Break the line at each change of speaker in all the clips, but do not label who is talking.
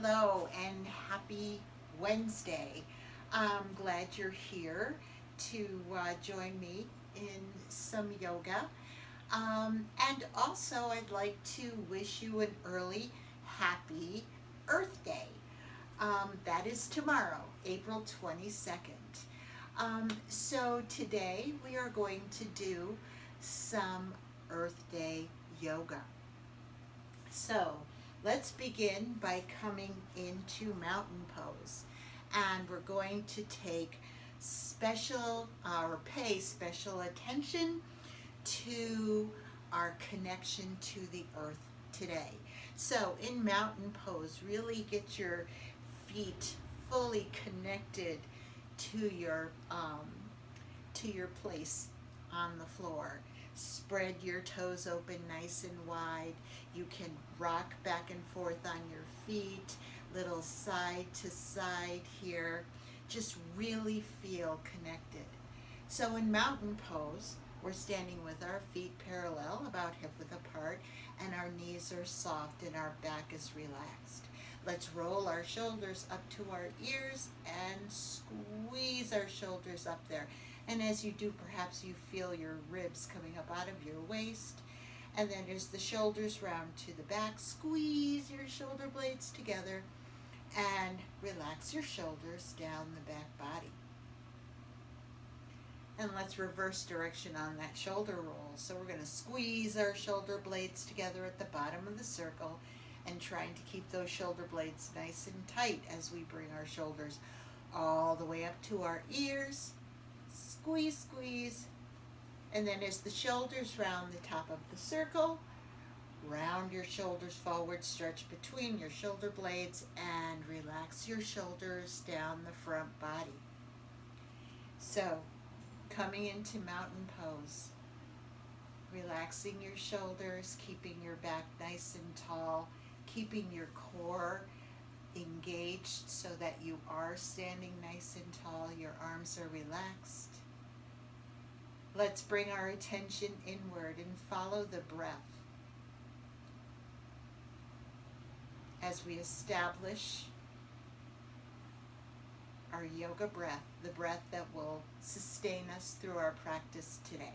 Hello and happy Wednesday. I'm glad you're here to join me in some yoga. And also, I'd like to wish you an early happy Earth Day. That is tomorrow, April 22nd. So today we are going to do some Earth Day yoga. So let's begin by coming into mountain pose. And we're going to take special or pay special attention to our connection to the earth today. So in mountain pose, really get your feet fully connected to your place on the floor. Spread your toes open nice and wide. You can rock back and forth on your feet, little side to side here. Just really feel connected. So in mountain pose, we're standing with our feet parallel, about hip width apart, and our knees are soft and our back is relaxed. Let's roll our shoulders up to our ears and squeeze our shoulders up there. And as you do, perhaps you feel your ribs coming up out of your waist. And then as the shoulders round to the back, squeeze your shoulder blades together and relax your shoulders down the back body. And let's reverse direction on that shoulder roll. So we're going to squeeze our shoulder blades together at the bottom of the circle and trying to keep those shoulder blades nice and tight as we bring our shoulders all the way up to our ears. Squeeze, squeeze. And then as the shoulders round the top of the circle, round your shoulders forward, stretch between your shoulder blades, and relax your shoulders down the front body. So, coming into mountain pose, relaxing your shoulders, keeping your back nice and tall, keeping your core engaged so that you are standing nice and tall, your arms are relaxed. Let's bring our attention inward and follow the breath as we establish our yoga breath, the breath that will sustain us through our practice today.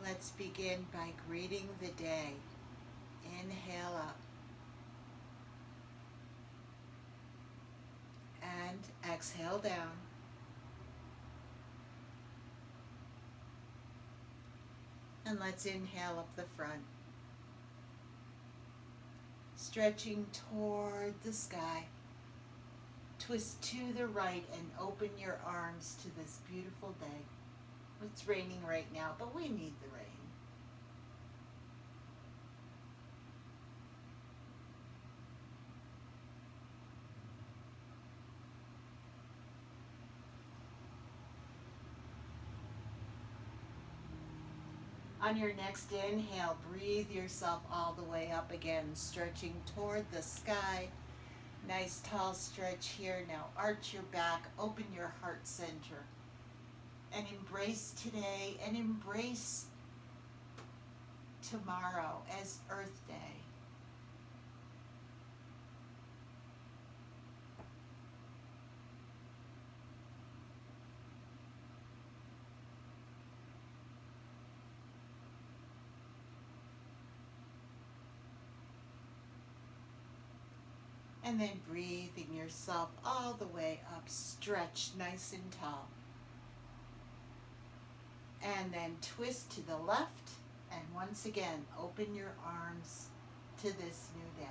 Let's begin by greeting the day. Inhale up and exhale down. And let's inhale up the front, stretching toward the sky. Twist to the right and open your arms to this beautiful day. It's raining right now, but we need the rain. On your next inhale, breathe yourself all the way up again, stretching toward the sky. Nice tall stretch here. Now arch your back, open your heart center, and embrace today and embrace tomorrow as Earth Day. And then breathing yourself all the way up, stretch nice and tall. And then twist to the left, and once again, open your arms to this new day.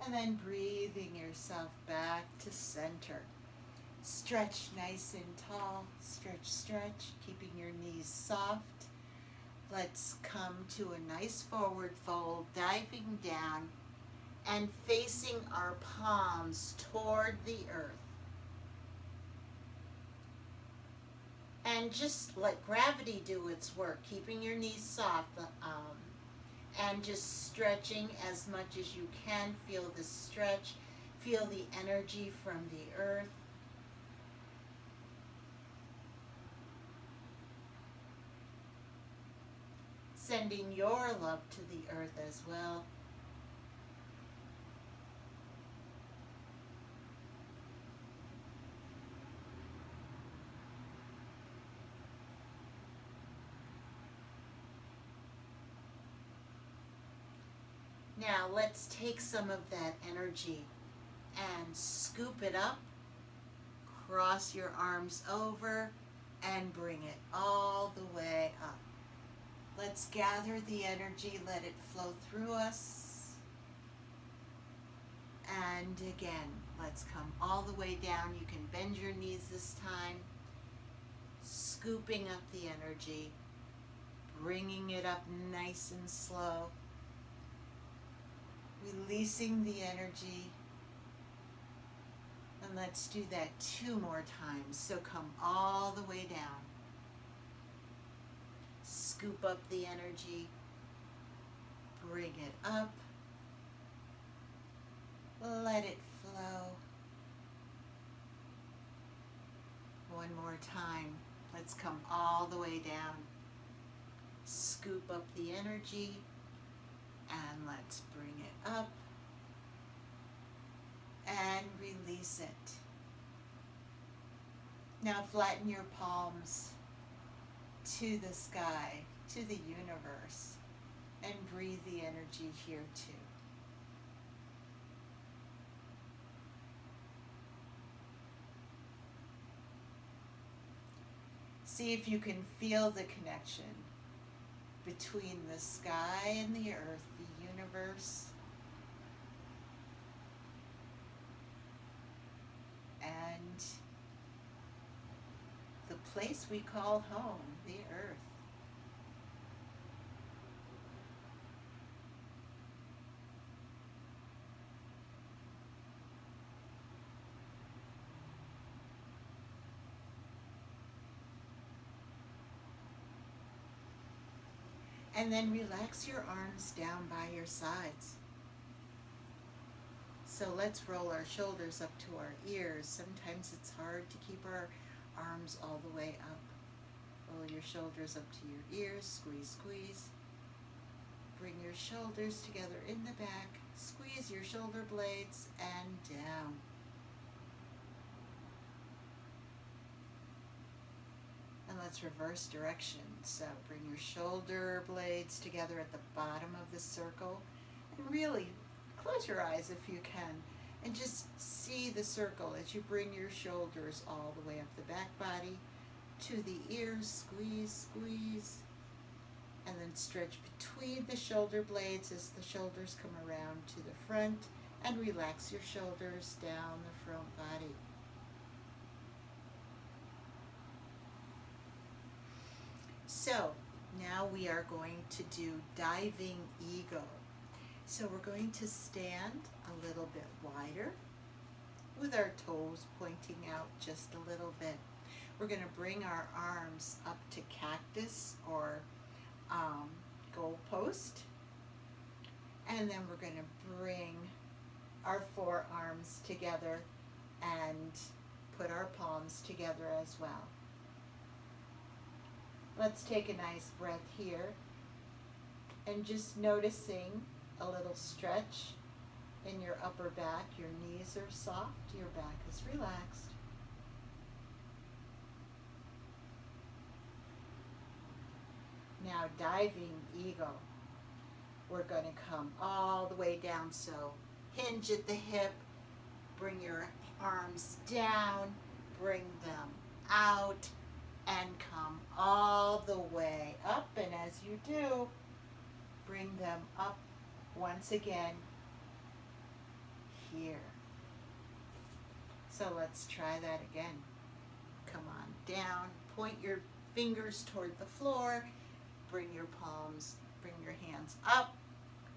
And then breathing yourself back to center. Stretch nice and tall. Stretch, stretch, keeping your knees soft. Let's come to a nice forward fold, diving down and facing our palms toward the earth. And just let gravity do its work, keeping your knees soft, and just stretching as much as you can. Feel the stretch, feel the energy from the earth. Sending your love to the earth as well. Now let's take some of that energy and scoop it up, cross your arms over, and bring it all the way up. Let's gather the energy, let it flow through us. And again, let's come all the way down. You can bend your knees this time, scooping up the energy, bringing it up nice and slow. Releasing the energy, and let's do that 2 more times. So come all the way down, scoop up the energy, bring it up, let it flow. 1 more time. Let's come all the way down, scoop up the energy, and let's bring it up and release it. Now flatten your palms to the sky, to the universe, and breathe the energy here too. See if you can feel the connection between the sky and the earth, the universe, and the place we call home, the earth. And then relax your arms down by your sides. So let's roll our shoulders up to our ears. Sometimes it's hard to keep our arms all the way up. Roll your shoulders up to your ears, squeeze, squeeze. Bring your shoulders together in the back, squeeze your shoulder blades and down. And let's reverse direction. So bring your shoulder blades together at the bottom of the circle, and really close your eyes if you can, and just see the circle as you bring your shoulders all the way up the back body to the ears. Squeeze, squeeze, and then stretch between the shoulder blades as the shoulders come around to the front, and relax your shoulders down the front body. So now we are going to do diving eagle. So we're going to stand a little bit wider with our toes pointing out just a little bit. We're going to bring our arms up to cactus or goalpost. And then we're going to bring our forearms together and put our palms together as well. Let's take a nice breath here and just noticing a little stretch In your upper back, your knees are soft, your back is relaxed. Now diving eagle. We're going to come all the way down, so hinge at the hip, bring your arms down, bring them out, and come all the way up. And as you do, bring them up once again here. So let's try that again. Come on down, point your fingers toward the floor, bring your palms, bring your hands up,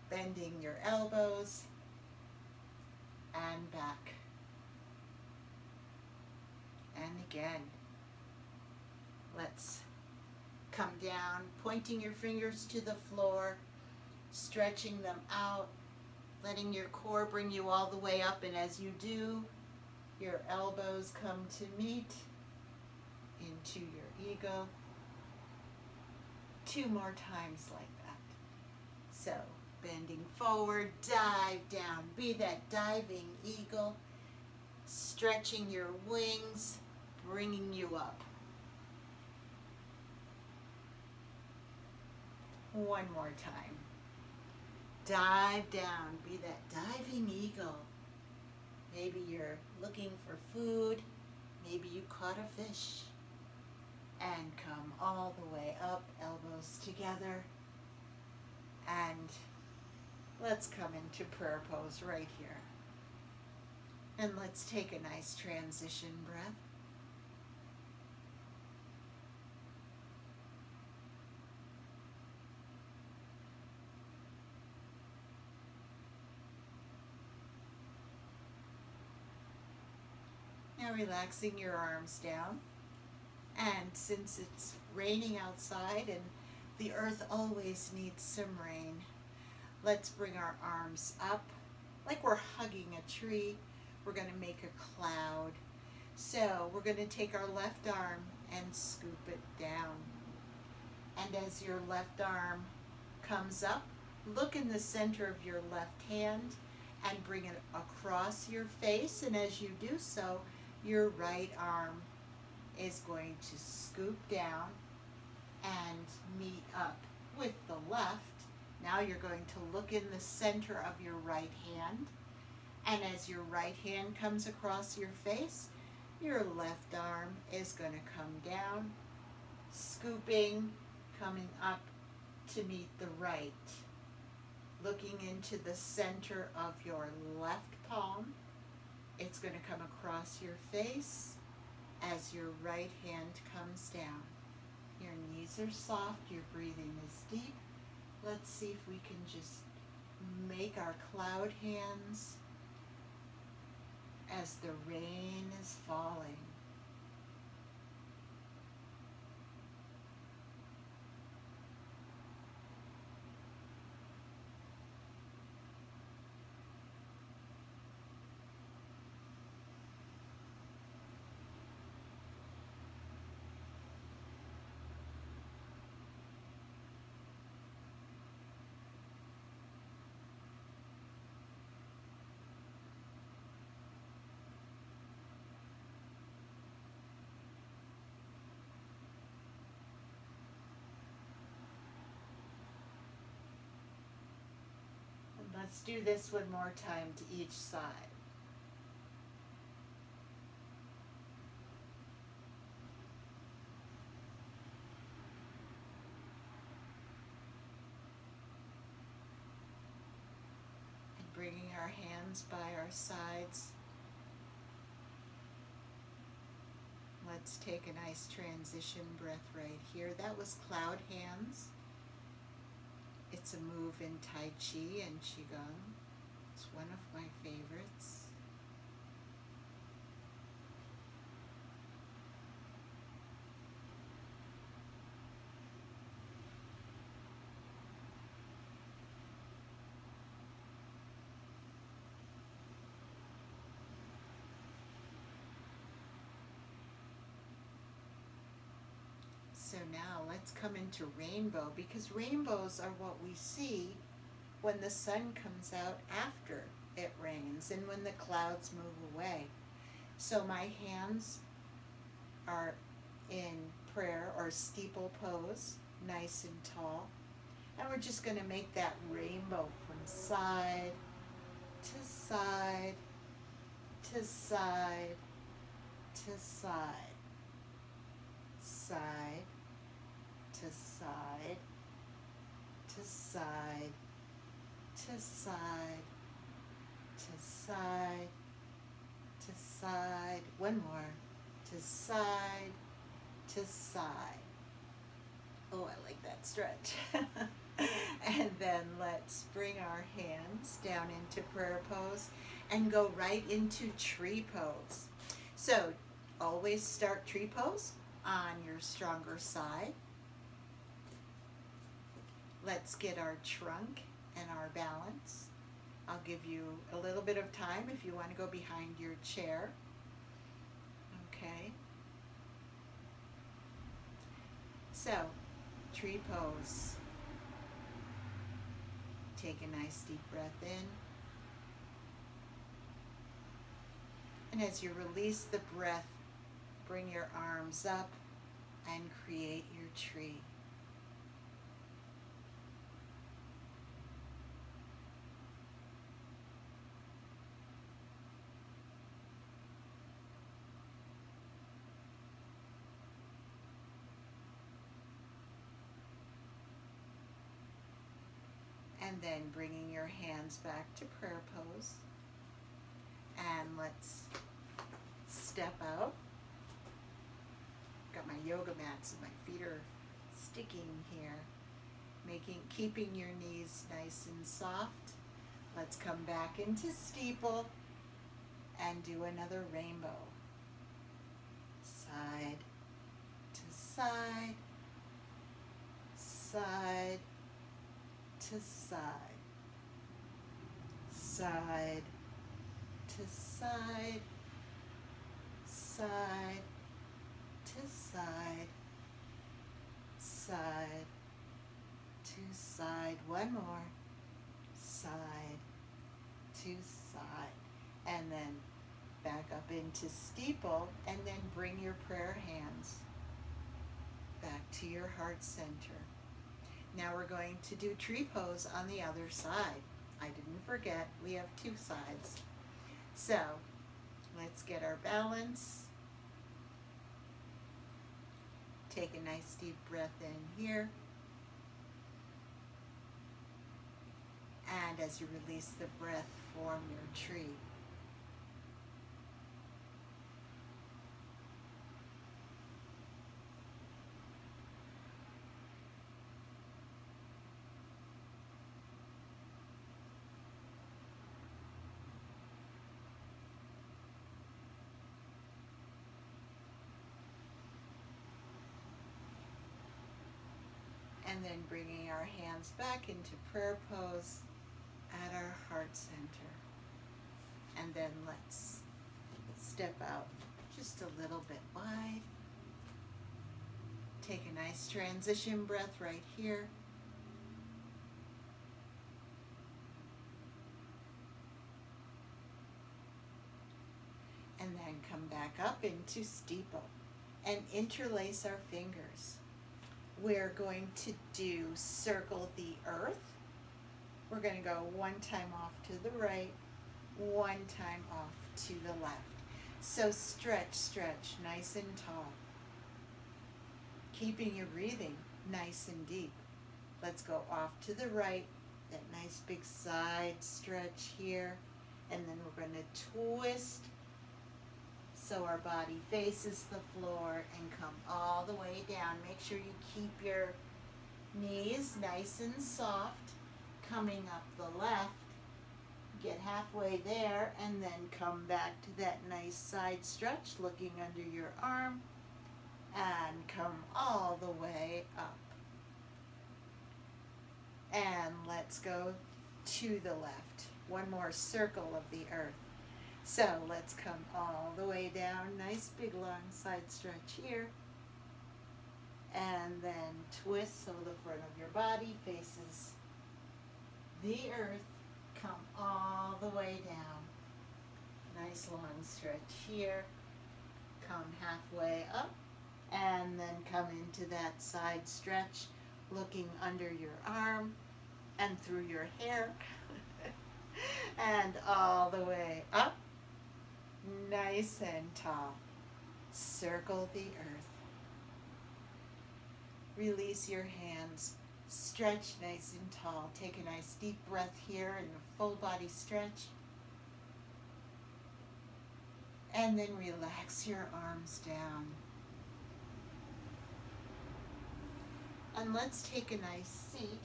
bending your elbows, and back. And again. Let's come down, pointing your fingers to the floor, stretching them out, letting your core bring you all the way up. And as you do, your elbows come to meet into your ego. 2 more times like that. So, bending forward, dive down. Be that diving eagle, stretching your wings, bringing you up. 1 more time. Dive down. Be that diving eagle. Maybe you're looking for food. Maybe you caught a fish. And come all the way up, elbows together. And let's come into prayer pose right here. And let's take a nice transition breath. Now relaxing your arms down. And since it's raining outside and the earth always needs some rain, let's bring our arms up like we're hugging a tree. We're going to make a cloud. So we're going to take our left arm and scoop it down. And as your left arm comes up, look in the center of your left hand and bring it across your face. And as you do so, your right arm is going to scoop down and meet up with the left. Now you're going to look in the center of your right hand. And as your right hand comes across your face, your left arm is going to come down, scooping, coming up to meet the right. Looking into the center of your left palm, it's going to come across your face as your right hand comes down. Your knees are soft, your breathing is deep. Let's see if we can just make our cloud hands as the rain is falling. Let's do this 1 more time to each side. And bringing our hands by our sides. Let's take a nice transition breath right here. That was cloud hands. It's a move in Tai Chi and Qigong. It's one of my favorites. So now let's come into rainbow, because rainbows are what we see when the sun comes out after it rains, and when the clouds move away. So my hands are in prayer or steeple pose, nice and tall. And we're just going to make that rainbow from side to side to side to side, side to side to side to side to side to side. One more. To side to side. Oh, I like that stretch. And then let's bring our hands down into prayer pose and go right into tree pose. So always start tree pose on your stronger side. Let's get our trunk and our balance. I'll give you a little bit of time if you want to go behind your chair. Okay. So, tree pose. Take a nice deep breath in. And as you release the breath, bring your arms up and create your tree. And then bringing your hands back to prayer pose. And let's step out. Got my yoga mats and my feet are sticking here. Keeping your knees nice and soft. Let's come back into steeple and do another rainbow. Side to side, side to side, side to side, side to side, side to side. One more. Side to side. And then back up into steeple, and then bring your prayer hands back to your heart center. Now we're going to do tree pose on the other side. I didn't forget, we have two sides. So let's get our balance. Take a nice deep breath in here. And as you release the breath, form your tree. And then bringing our hands back into prayer pose at our heart center. And then let's step out just a little bit wide. Take a nice transition breath right here. And then come back up into steeple and interlace our fingers. We're going to do circle the earth. We're going to go one time off to the right, one time off to the left. So stretch, stretch, nice and tall. Keeping your breathing nice and deep. Let's go off to the right, that nice big side stretch here. And then we're going to twist so our body faces the floor and come all the way down. Make sure you keep your knees nice and soft. Coming up the left, get halfway there, and then come back to that nice side stretch, looking under your arm, and come all the way up. And let's go to the left. One more circle of the earth. So let's come all the way down, nice big long side stretch here. And then twist so the front of your body faces the earth. Come all the way down. Nice long stretch here. Come halfway up and then come into that side stretch, looking under your arm and through your hair and all the way up, nice and tall. Circle the earth. Release your hands. Stretch nice and tall. Take a nice deep breath here in a full body stretch. And then relax your arms down. And let's take a nice seat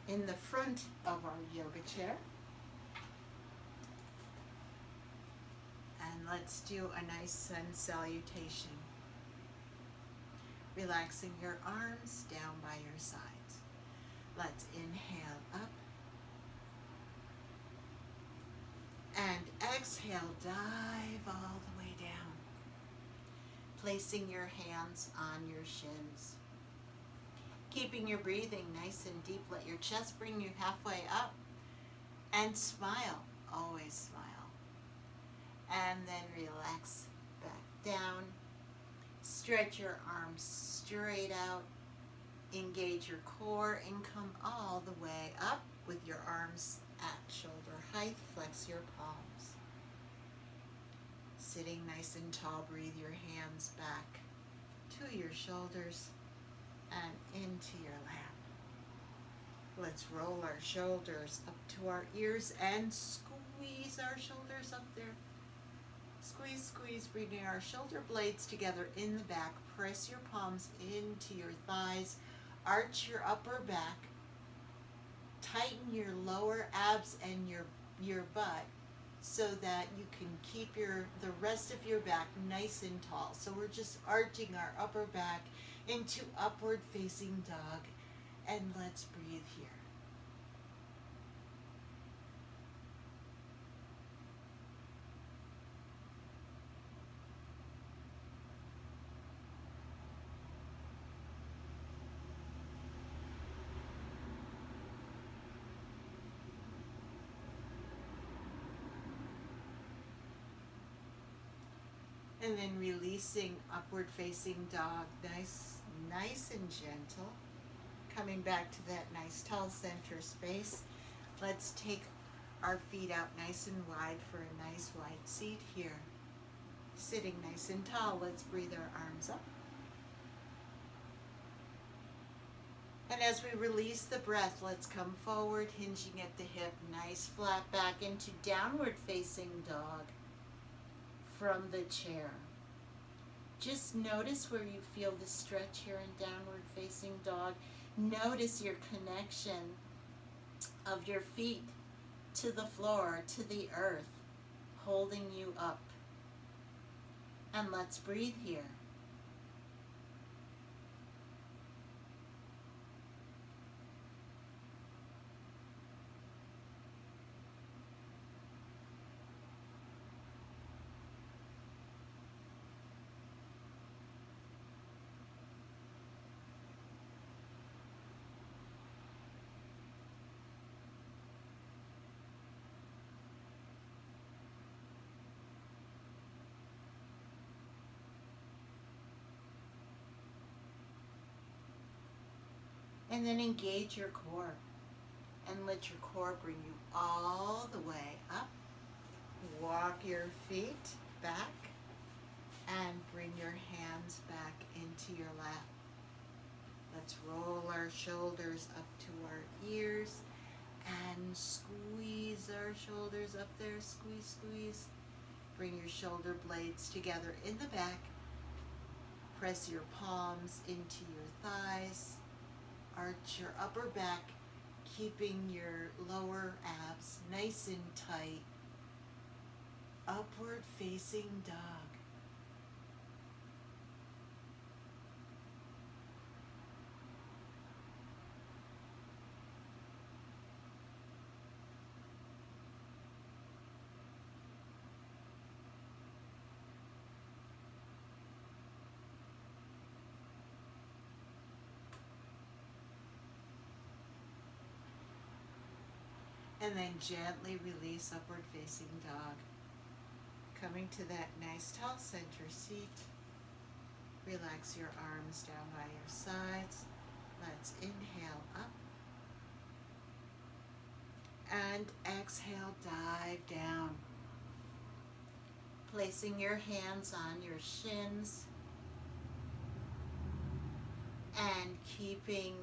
in the front of our yoga chair. And let's do a nice sun salutation. Relaxing your arms down by your sides. Let's inhale up. And exhale, dive all the way down. Placing your hands on your shins. Keeping your breathing nice and deep. Let your chest bring you halfway up. And smile. Always smile. And then relax back down. Stretch your arms straight out. Engage your core and come all the way up with your arms at shoulder height. Flex your palms. Sitting nice and tall, breathe your hands back to your shoulders and into your lap. Let's roll our shoulders up to our ears and squeeze our shoulders up there. Squeeze, squeeze, bringing our shoulder blades together in the back. Press your palms into your thighs. Arch your upper back. Tighten your lower abs and your butt so that you can keep the rest of your back nice and tall. So we're just arching our upper back into upward facing dog. And let's breathe here. And then releasing upward facing dog, nice and gentle. Coming back to that nice tall center space. Let's take our feet out nice and wide for a nice wide seat here. Sitting nice and tall, let's breathe our arms up. And as we release the breath, let's come forward, hinging at the hip, nice flat back into downward facing dog. From the chair. Just notice where you feel the stretch here in downward facing dog. Notice your connection of your feet to the floor, to the earth, holding you up. And let's breathe here. And then engage your core and let your core bring you all the way up. Walk your feet back and bring your hands back into your lap. Let's roll our shoulders up to our ears and squeeze our shoulders up there. Squeeze, squeeze. Bring your shoulder blades together in the back. Press your palms into your thighs. Arch your upper back, keeping your lower abs nice and tight. Upward facing dog. And then gently release upward facing dog. Coming to that nice tall center seat. Relax your arms down by your sides. Let's inhale up. And exhale, dive down. Placing your hands on your shins. And keeping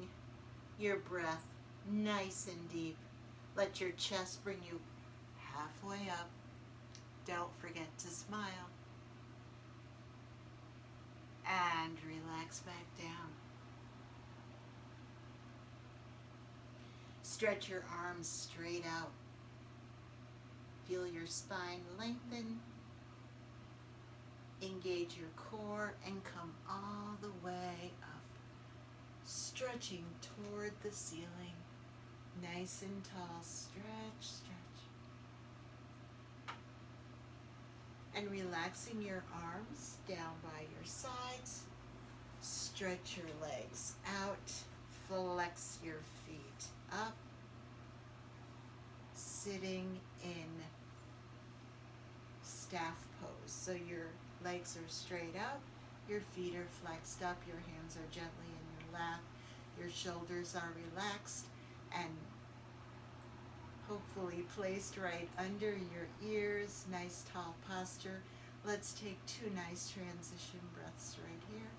your breath nice and deep. Let your chest bring you halfway up. Don't forget to smile. And relax back down. Stretch your arms straight out. Feel your spine lengthen. Engage your core and come all the way up. Stretching toward the ceiling. Nice and tall. Stretch, stretch. And relaxing your arms down by your sides. Stretch your legs out. Flex your feet up. Sitting in staff pose. So your legs are straight up. Your feet are flexed up. Your hands are gently in your lap. Your shoulders are relaxed and hopefully placed right under your ears. Nice tall posture. Let's take 2 nice transition breaths right here.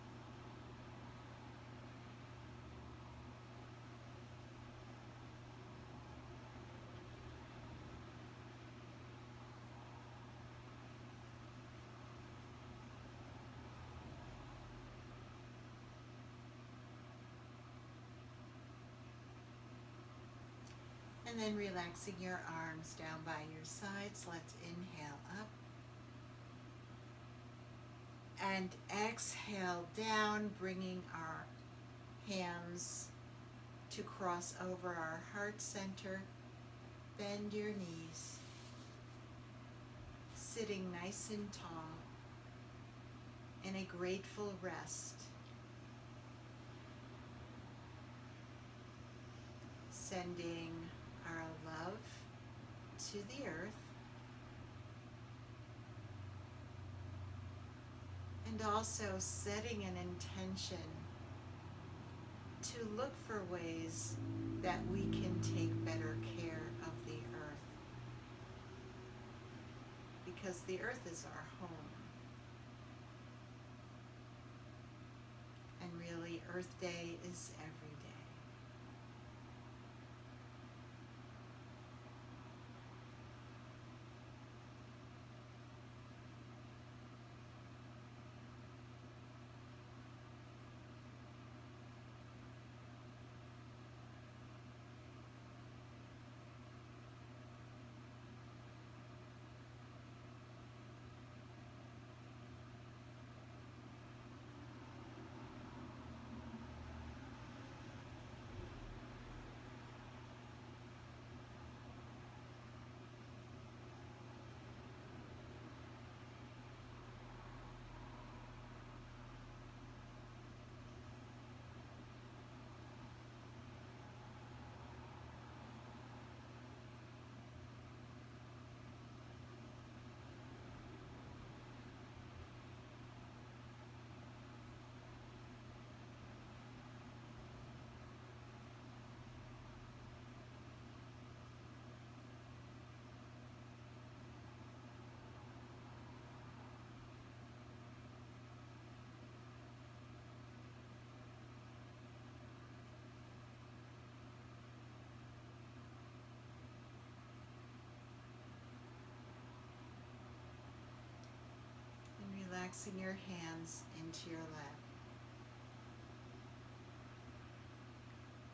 And then relaxing your arms down by your sides. Let's inhale up. And exhale down, bringing our hands to cross over our heart center. Bend your knees. Sitting nice and tall in a grateful rest. Sending our love to the earth. And also setting an intention to look for ways that we can take better care of the earth. Because the earth is our home. And really, Earth Day is every day. Relaxing your hands into your lap.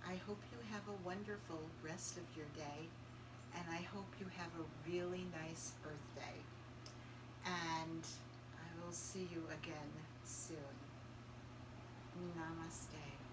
I hope you have a wonderful rest of your day, and I hope you have a really nice Earth Day. And I will see you again soon. Namaste.